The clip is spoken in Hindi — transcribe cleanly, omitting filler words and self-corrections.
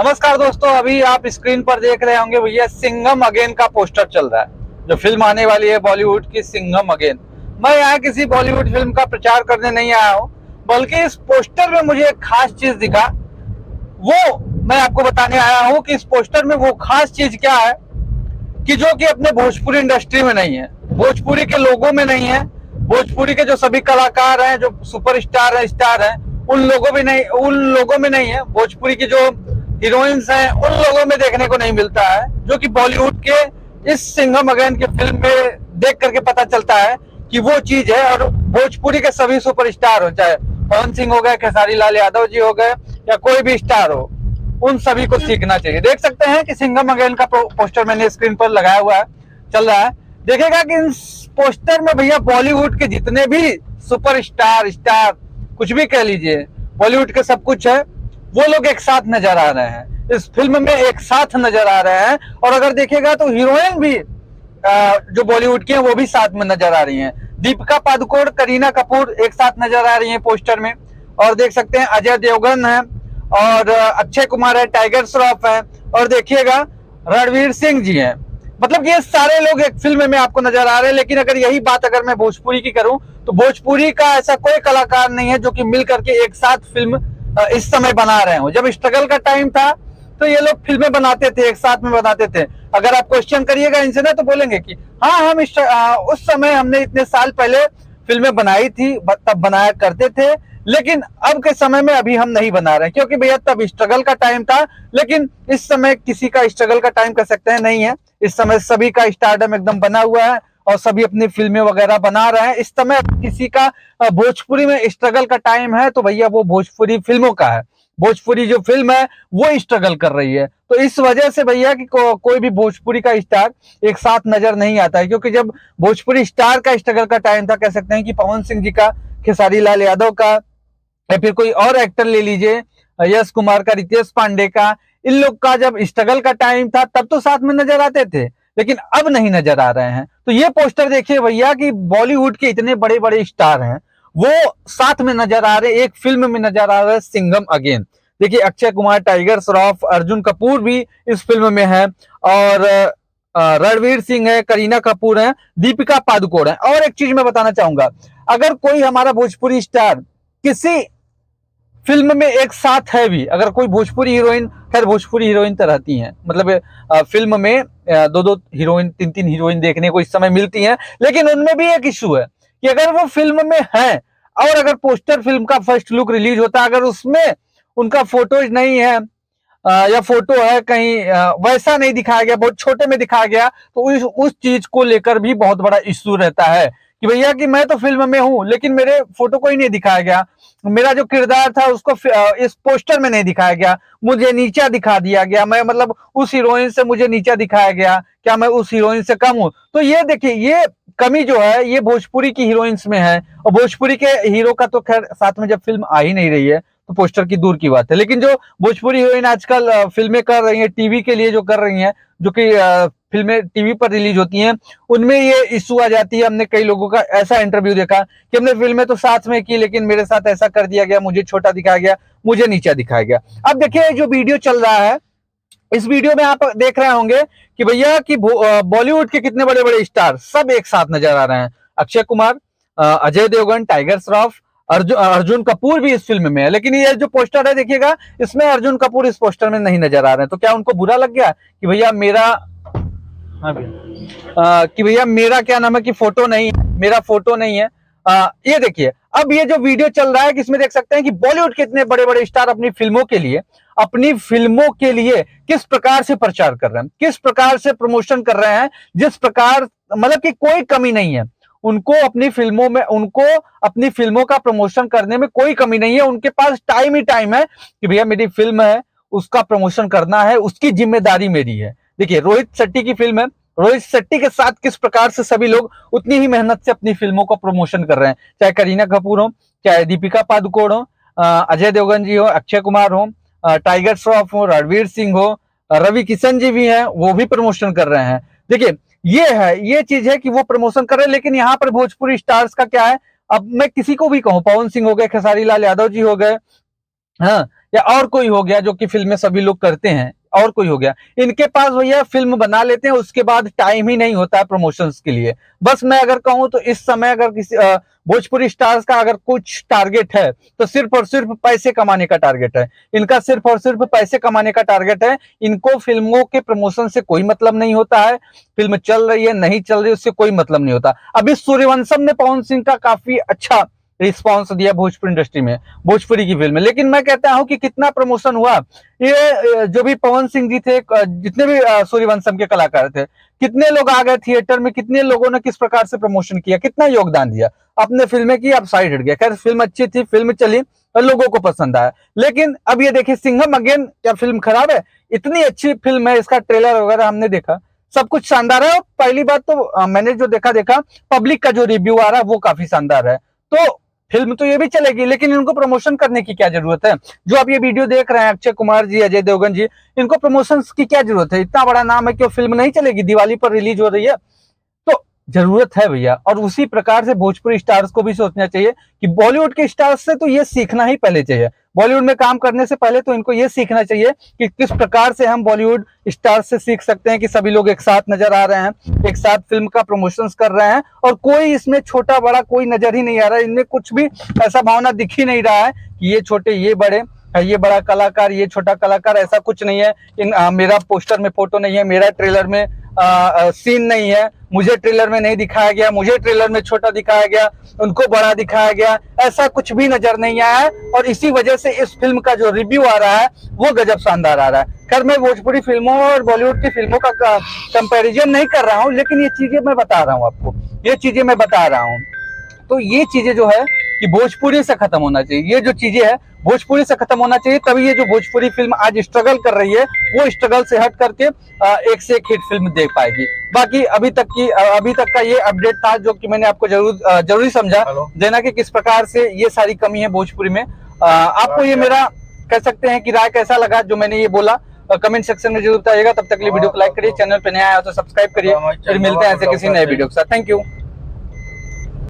नमस्कार दोस्तों, अभी आप स्क्रीन पर देख रहे होंगे भैया सिंघम अगेन का पोस्टर चल रहा है। जो फिल्म आने वाली है बॉलीवुड की सिंघम अगेन। मैं यहाँ किसी बॉलीवुड फिल्म का प्रचार करने नहीं आया हूँ, बल्कि इस पोस्टर में मुझे एक खास चीज दिखा, वो मैं आपको बताने आया हूँ कि इस पोस्टर में वो खास चीज क्या है कि जो कि अपने भोजपुरी इंडस्ट्री में नहीं है, भोजपुरी के लोगों में नहीं है, भोजपुरी के जो सभी कलाकार हैं, जो सुपरस्टार है, स्टार हैं, उन लोगों में नहीं है। भोजपुरी की जो हीरोइंस हैं उन लोगों में देखने को नहीं मिलता है, जो कि बॉलीवुड के इस सिंघम अगेन की फिल्म में देख करके पता चलता है कि वो चीज है। और भोजपुरी के सभी सुपरस्टार हो, चाहे पवन सिंह हो गए, खेसारी लाल यादव जी हो गए, या कोई भी स्टार हो, उन सभी को सीखना चाहिए। देख सकते हैं कि सिंघम अगेन का पोस्टर मैंने स्क्रीन पर लगाया हुआ है, चल रहा है। देखेगा कि इस पोस्टर में भैया बॉलीवुड के जितने भी सुपरस्टार, स्टार, कुछ भी कह लीजिए, बॉलीवुड के सब कुछ है, वो लोग एक साथ नजर आ रहे हैं, इस फिल्म में एक साथ नजर आ रहे हैं। और अगर देखेगा तो हीरोइन भी जो बॉलीवुड की है वो भी साथ में नजर आ रही हैं। दीपिका पादुकोण, करीना कपूर एक साथ नजर आ रही हैं पोस्टर में। और देख सकते हैं अजय देवगन है, और अक्षय कुमार है, टाइगर श्रॉफ है, और देखिएगा रणवीर सिंह जी हैं। मतलब ये सारे लोग एक फिल्म में आपको नजर आ रहे हैं। लेकिन अगर यही बात अगर मैं भोजपुरी की करूं तो भोजपुरी का ऐसा कोई कलाकार नहीं है जो कि मिल करके एक साथ फिल्म इस समय बना रहे हो। जब स्ट्रगल का टाइम था तो ये लोग फिल्में बनाते थे, एक साथ में बनाते थे। अगर आप क्वेश्चन करिएगा इनसे ना तो बोलेंगे कि हाँ, हम उस समय हमने इतने साल पहले फिल्में बनाई थी, तब बनाया करते थे, लेकिन अब के समय में अभी हम नहीं बना रहे, क्योंकि भैया तब स्ट्रगल का टाइम था। लेकिन इस समय किसी का स्ट्रगल का टाइम कह सकते हैं नहीं है। इस समय सभी का स्टारडम एकदम बना हुआ है और सभी अपनी फिल्में वगैरह बना रहे हैं। इस समय किसी का भोजपुरी में स्ट्रगल का टाइम है तो भैया वो भोजपुरी फिल्मों का है। भोजपुरी जो फिल्म है वो स्ट्रगल कर रही है। तो इस वजह से भैया कि कोई भी भोजपुरी का स्टार एक साथ नजर नहीं आता है। क्योंकि जब भोजपुरी स्टार का स्ट्रगल का टाइम था, कह सकते हैं कि पवन सिंह जी का, खेसारी लाल यादव का, या फिर कोई और एक्टर ले लीजिए, यश कुमार का, रितेश पांडे का, इन लोग का जब स्ट्रगल का टाइम था तब तो साथ में नजर आते थे, लेकिन अब नहीं नजर आ रहे हैं। तो ये पोस्टर देखिए भैया कि बॉलीवुड के इतने बड़े बड़े स्टार हैं वो साथ में नजर आ रहे, एक फिल्म में नजर आ रहे हैं, सिंघम अगेन। देखिए अक्षय कुमार, टाइगर श्रॉफ, अर्जुन कपूर भी इस फिल्म में है, और रणवीर सिंह है, करीना कपूर है, दीपिका पादुकोण है। और एक चीज मैं बताना चाहूंगा, अगर कोई हमारा भोजपुरी स्टार किसी फिल्म में एक साथ है भी, अगर कोई भोजपुरी हीरोइन, खैर भोजपुरी हीरोइन तो रहती हैं, मतलब फिल्म में दो दो हीरोइन, तीन तीन हीरोइन देखने को इस समय मिलती हैं, लेकिन उनमें भी एक इशू है कि अगर वो फिल्म में है और अगर पोस्टर फिल्म का फर्स्ट लुक रिलीज होता है, अगर उसमें उनका फोटोज नहीं है, या फोटो है कहीं वैसा नहीं दिखाया गया, बहुत छोटे में दिखाया गया, तो उस चीज को लेकर भी बहुत बड़ा इश्यू रहता है कि भैया कि मैं तो फिल्म में हूं लेकिन मेरे फोटो को ही नहीं दिखाया गया, मेरा जो किरदार था उसको इस पोस्टर में नहीं दिखाया गया, मुझे नीचा दिखा दिया गया, मैं मतलब उस हीरोइन से मुझे नीचा दिखाया गया, क्या मैं उस हीरोइन से कम हूं? तो ये देखिए, ये कमी जो है ये भोजपुरी की हीरोइंस में है। और भोजपुरी के हीरो का तो खैर साथ में जब फिल्म आ ही नहीं रही है तो पोस्टर की दूर की बात है। लेकिन जो भोजपुरी हीरोइन आजकल फिल्में कर रही हैं, टीवी के लिए जो कर रही हैं, जो कि फिल्में टीवी पर रिलीज होती हैं, उनमें ये इशू आ जाती है। हमने कई लोगों का ऐसा इंटरव्यू देखा कि हमने फिल्में तो साथ में की लेकिन मेरे साथ ऐसा कर दिया गया, मुझे छोटा दिखाया गया, मुझे नीचा दिखाया गया। अब देखिए जो वीडियो चल रहा है, इस वीडियो में आप देख रहे होंगे कि भैया कि बॉलीवुड के कितने बड़े बड़े स्टार सब एक साथ नजर आ रहे हैं। अक्षय कुमार, अजय देवगन, टाइगर श्रॉफ, अर्जुन कपूर भी इस फिल्म में है। लेकिन ये जो पोस्टर है देखिएगा, इसमें अर्जुन कपूर इस पोस्टर में नहीं नजर आ रहे हैं। तो क्या उनको बुरा लग गया कि भैया मेरा, हाँ भैया, कि भैया मेरा क्या नाम है कि फोटो नहीं, मेरा फोटो नहीं है। ये देखिए अब ये जो वीडियो चल रहा है कि इसमें देख सकते हैं कि बॉलीवुड के इतने बड़े बड़े स्टार अपनी फिल्मों के लिए किस प्रकार से प्रचार कर रहे हैं, किस प्रकार से प्रमोशन कर रहे हैं, जिस प्रकार मतलब कि कोई कमी नहीं है उनको अपनी फिल्मों में, उनको अपनी फिल्मों का प्रमोशन करने में कोई कमी नहीं है। उनके पास टाइम ही टाइम है कि भैया मेरी फिल्म है, उसका प्रमोशन करना है, उसकी जिम्मेदारी मेरी है। देखिए रोहित शेट्टी की फिल्म है, रोहित शेट्टी के साथ किस प्रकार से सभी लोग उतनी ही मेहनत से अपनी फिल्मों का प्रमोशन कर रहे हैं, चाहे करीना कपूर हो, चाहे दीपिका पादुकोण हो, अजय देवगन जी हो, अक्षय कुमार हो, टाइगर श्रॉफ हो, रणवीर सिंह हो, रवि किशन जी भी हैं, वो भी प्रमोशन कर रहे हैं। देखिए ये चीज है कि वो प्रमोशन कर रहे हैं। लेकिन यहाँ पर भोजपुरी स्टार्स का क्या है, अब मैं किसी को भी कहूँ, पवन सिंह हो गए, खेसारी लाल यादव जी हो गए, हाँ, या और कोई हो गया जो कि फिल्में सभी लोग करते हैं, और कोई हो गया, इनके पास भैया फिल्म बना लेते हैं, उसके बाद टाइम ही नहीं होता है प्रमोशंस के लिए। बस मैं अगर कहूँ तो इस समय अगर किसी भोजपुरी स्टार्स का अगर कुछ टारगेट है तो सिर्फ और सिर्फ पैसे कमाने का टारगेट है। इनका सिर्फ और सिर्फ पैसे कमाने का टारगेट है। इनको फिल्मों के प्रमोशन से कोई मतलब नहीं होता है, फिल्म चल रही है नहीं चल रही है उससे कोई मतलब नहीं होता। अभी सूर्यवंशम ने पवन सिंह का काफी अच्छा रिस्पॉन्स दिया भोजपुरी इंडस्ट्री में, भोजपुरी की फिल्म में, लेकिन मैं कहता हूं कि कितना प्रमोशन हुआ। ये जो भी पवन सिंह जी थे, जितने भी सूर्यवंशम के कलाकार थे, कितने लोग आ गए थिएटर में, कितने लोगों ने किस प्रकार से प्रमोशन किया, कितना योगदान दिया, अपने फिल्में की अब साइड हट गया। खैर फिल्म अच्छी थी, फिल्म चली और लोगों को पसंद आया। लेकिन अब ये देखिए सिंघम अगेन, क्या फिल्म खराब है? इतनी अच्छी फिल्म है, इसका ट्रेलर वगैरह हमने देखा, सब कुछ शानदार है। पहली बात तो मैंने जो देखा पब्लिक का जो रिव्यू आ रहा है वो काफी शानदार है। तो फिल्म तो ये भी चलेगी, लेकिन इनको प्रमोशन करने की क्या जरूरत है? जो आप ये वीडियो देख रहे हैं, अक्षय कुमार जी, अजय देवगन जी, इनको प्रमोशन की क्या जरूरत है? इतना बड़ा नाम है कि वो फिल्म नहीं चलेगी, दिवाली पर रिलीज हो रही है। तो जरूरत है भैया। और उसी प्रकार से भोजपुरी स्टार्स को भी सोचना चाहिए कि बॉलीवुड के स्टार्स से तो ये सीखना ही पहले चाहिए। बॉलीवुड में काम करने से पहले तो इनको ये सीखना चाहिए कि किस प्रकार से हम बॉलीवुड स्टार्स से सीख सकते हैं कि सभी लोग एक साथ नजर आ रहे हैं, एक साथ फिल्म का प्रमोशंस कर रहे हैं, और कोई इसमें छोटा बड़ा कोई नजर ही नहीं आ रहा है। इनमें कुछ भी ऐसा भावना दिख ही नहीं रहा है कि ये छोटे ये बड़े, ये बड़ा कलाकार ये छोटा कलाकार, ऐसा कुछ नहीं है। मेरा पोस्टर में फोटो नहीं है, मेरा ट्रेलर में सीन नहीं है, मुझे ट्रेलर में नहीं दिखाया गया, मुझे ट्रेलर में छोटा दिखाया गया, उनको बड़ा दिखाया गया, ऐसा कुछ भी नजर नहीं आया है। और इसी वजह से इस फिल्म का जो रिव्यू आ रहा है वो गजब शानदार आ रहा है। खैर मैं भोजपुरी फिल्मों और बॉलीवुड की फिल्मों का कंपैरिजन नहीं कर रहा हूँ, लेकिन ये चीजें मैं बता रहा हूँ आपको, ये चीजें मैं बता रहा हूँ। तो ये चीजें जो है कि भोजपुरी से खत्म होना चाहिए, ये जो चीजें है भोजपुरी से खत्म होना चाहिए, तभी ये जो भोजपुरी फिल्म आज स्ट्रगल कर रही है वो स्ट्रगल से हट करके एक से एक हिट फिल्म दे पाएगी। बाकी अभी तक का ये अपडेट था जो कि मैंने आपको जरूरी समझा देना कि किस प्रकार से ये सारी कमी है भोजपुरी में। आपको ये मेरा कह सकते हैं कि राय कैसा लगा जो मैंने ये बोला, कमेंट सेक्शन में जरूर बताइएगा। तब तक के लिए वीडियो को लाइक करिए, चैनल पे नया आया तो सब्सक्राइब करिए। फिर मिलते हैं ऐसे किसी नए वीडियो के साथ। Thank you.